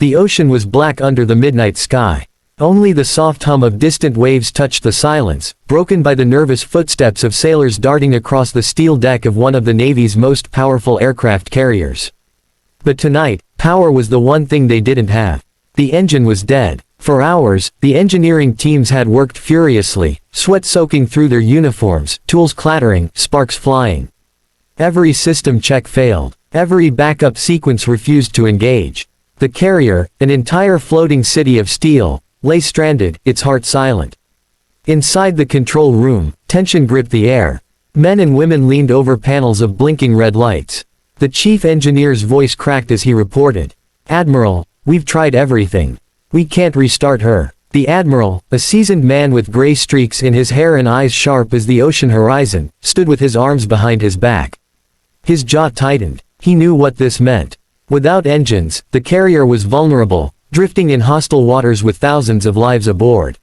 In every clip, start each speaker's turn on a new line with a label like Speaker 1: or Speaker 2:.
Speaker 1: The ocean was black under the midnight sky. Only the soft hum of distant waves touched the silence, broken by the nervous footsteps of sailors darting across the steel deck of one of the Navy's most powerful aircraft carriers. But tonight, power was the one thing they didn't have. The engine was dead. For hours, the engineering teams had worked furiously, sweat soaking through their uniforms, tools clattering, sparks flying. Every system check failed. Every backup sequence refused to engage. The carrier, an entire floating city of steel, lay stranded, its heart silent. Inside the control room, tension gripped the air. Men and women leaned over panels of blinking red lights. The chief engineer's voice cracked as he reported. "Admiral, we've tried everything. We can't restart her." The admiral, a seasoned man with gray streaks in his hair and eyes sharp as the ocean horizon, stood with his arms behind his back. His jaw tightened. He knew what this meant. Without engines, the carrier was vulnerable, drifting in hostile waters with thousands of lives aboard.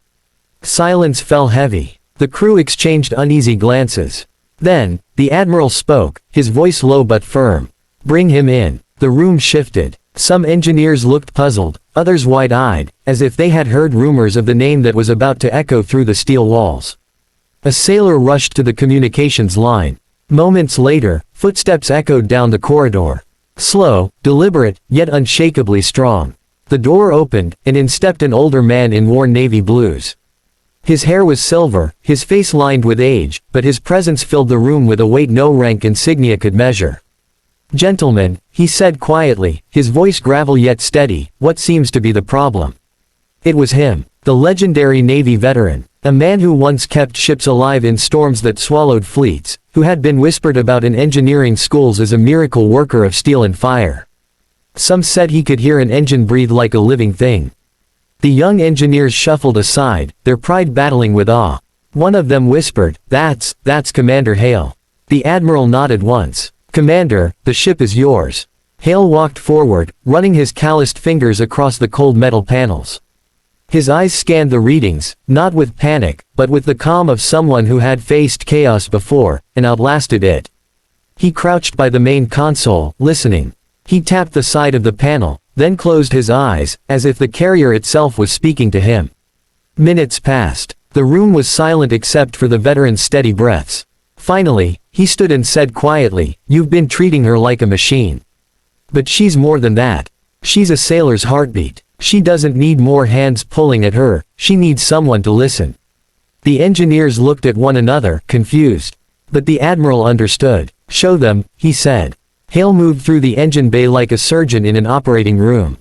Speaker 1: Silence fell heavy. The crew exchanged uneasy glances. Then, the admiral spoke, his voice low but firm. "Bring him in." The room shifted. Some engineers looked puzzled, others wide-eyed, as if they had heard rumors of the name that was about to echo through the steel walls. A sailor rushed to the communications line. Moments later, footsteps echoed down the corridor. Slow, deliberate, yet unshakably strong. The door opened, and in stepped an older man in worn navy blues. His hair was silver, his face lined with age, but his presence filled the room with a weight no rank insignia could measure. "Gentlemen," he said quietly, his voice gravel yet steady, "what seems to be the problem?" It was him, the legendary Navy veteran, a man who once kept ships alive in storms that swallowed fleets, who had been whispered about in engineering schools as a miracle worker of steel and fire. Some said he could hear an engine breathe like a living thing. The young engineers shuffled aside, their pride battling with awe. One of them whispered, That's Commander Hale." The admiral nodded once. "Commander, the ship is yours." Hale walked forward, running his calloused fingers across the cold metal panels. His eyes scanned the readings, not with panic, but with the calm of someone who had faced chaos before, and outlasted it. He crouched by the main console, listening. He tapped the side of the panel, then closed his eyes, as if the carrier itself was speaking to him. Minutes passed. The room was silent except for the veteran's steady breaths. Finally, he stood and said quietly, "You've been treating her like a machine. But she's more than that. She's a sailor's heartbeat. She doesn't need more hands pulling at her, she needs someone to listen." The engineers looked at one another, confused. But the admiral understood. "Show them," he said. Hale moved through the engine bay like a surgeon in an operating room.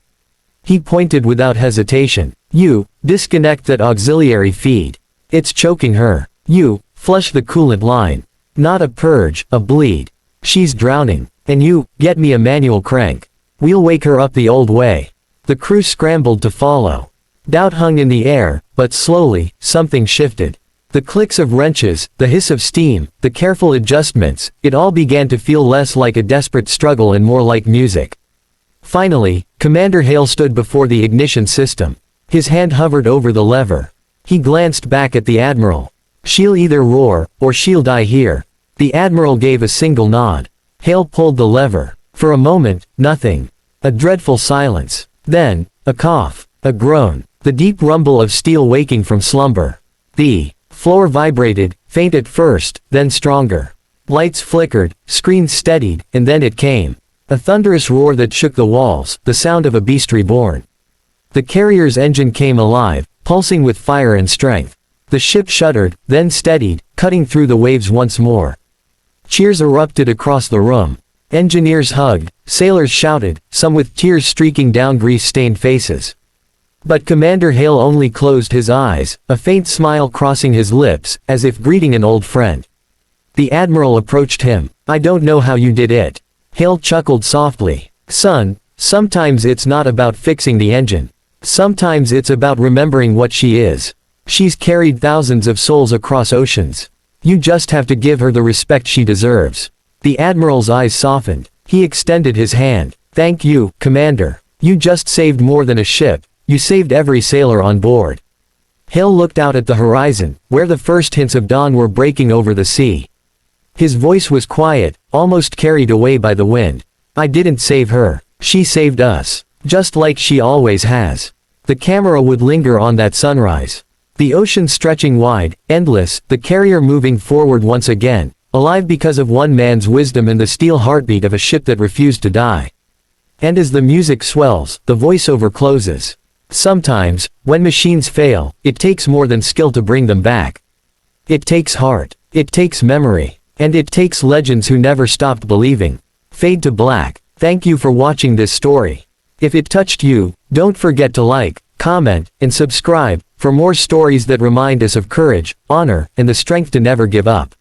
Speaker 1: He pointed without hesitation. "You, disconnect that auxiliary feed. It's choking her. You, flush the coolant line. Not a purge, a bleed. She's drowning. And you, get me a manual crank. We'll wake her up the old way." The crew scrambled to follow. Doubt hung in the air, but slowly, something shifted. The clicks of wrenches, the hiss of steam, the careful adjustments, it all began to feel less like a desperate struggle and more like music. Finally, Commander Hale stood before the ignition system. His hand hovered over the lever. He glanced back at the admiral. "She'll either roar, or she'll die here." The admiral gave a single nod. Hale pulled the lever. For a moment, nothing. A dreadful silence. Then, a cough, a groan, the deep rumble of steel waking from slumber. The floor vibrated, faint at first, then stronger. Lights flickered, screens steadied, and then it came. A thunderous roar that shook the walls, the sound of a beast reborn. The carrier's engine came alive, pulsing with fire and strength. The ship shuddered, then steadied, cutting through the waves once more. Cheers erupted across the room. Engineers hugged, sailors shouted, some with tears streaking down grease-stained faces. But Commander Hale only closed his eyes, a faint smile crossing his lips, as if greeting an old friend. The admiral approached him. "I don't know how you did it." Hale chuckled softly. "Son, sometimes it's not about fixing the engine. Sometimes it's about remembering what she is. She's carried thousands of souls across oceans. You just have to give her the respect she deserves." The admiral's eyes softened. He extended his hand. "Thank you, Commander. You just saved more than a ship. You saved every sailor on board." Hale looked out at the horizon, where the first hints of dawn were breaking over the sea. His voice was quiet, almost carried away by the wind. "I didn't save her. She saved us. just like she always has. The camera would linger on that sunrise. The ocean stretching wide, endless, the carrier moving forward once again, alive because of one man's wisdom and the steel heartbeat of a ship that refused to die. And as the music swells, the voiceover closes. Sometimes, when machines fail, it takes more than skill to bring them back. It takes heart. It takes memory. And it takes legends who never stopped believing. Fade to black. Thank you for watching this story. If it touched you, don't forget to like, comment, and subscribe for more stories that remind us of courage, honor, and the strength to never give up.